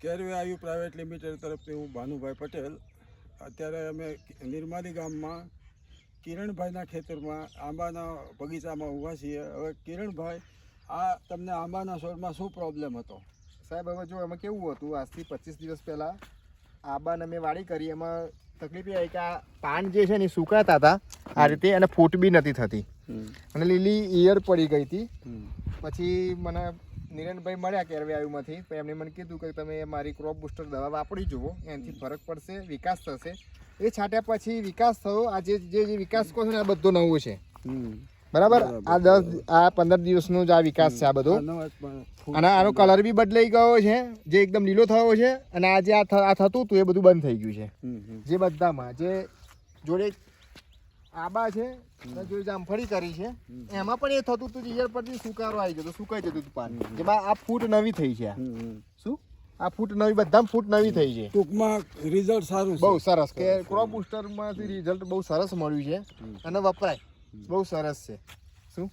કેરવે આયુ private limited તરફથી હું ભાનુભાઈ પટેલ. અત્યારે અમે નિર્માલી ગામમાં કિરણભાઈના ખેતરમાં આંબાના બગીચામાં ઊભા છીએ. હવે કિરણભાઈ, આ તમને આંબાના છોડમાં શું પ્રોબ્લેમ હતો? સાહેબ હવે જો એમાં કેવું હતું, આજથી 25 દિવસ પહેલાં આંબાને મેં વાડી કરી. એમાં તકલીફ એ આવી કે આ પાન જે છે ને એ સુકાતા હતા આ રીતે, અને ફૂટ બી નથી થતી અને લીલી ઈયળ પડી ગઈ હતી. પછી મને નિરણભાઈ મળ્યા કેરવે આયુમાંથી, તો એમણે મને કીધું કે તમે મારી ક્રોપ બુસ્ટર દવા વાપરી જુઓ, એનાથી ફરક પડશે, વિકાસ થશે. એ છાંટ્યા પછી વિકાસ થયો. આ જે વિકાસ કહો છો ને આ બધો નવો છે, બરાબર? આ 15 દિવસનો જ આ વિકાસ છે આ બધો. અને આનો કલર બી બદલાઈ ગયો છે, જે એકદમ લીલો થયો છે. અને આ જે આ થતું હતું એ બધું બંધ થઈ ગયું છે. જે બધામાં જે જોડે આંબા છે, જોડે જામફળી કરી છે, એમાં પણ એ થતું હતું. ઈયળ પરથી સુકારો આવી ગયો, સુકાઈ જતું હતું પાન. જેમાં આ ફૂટ નવી થઈ છે. શું આ ફૂટ નવી, બધા ફૂટ નવી થઈ છે. ટૂંકમાં રિઝલ્ટ સારું છે, બહુ સરસ. કે ક્રોપ બુસ્ટરમાંથી રિઝલ્ટ બહુ સરસ મળ્યું છે અને વપરાય બહુ સરસ છે. શું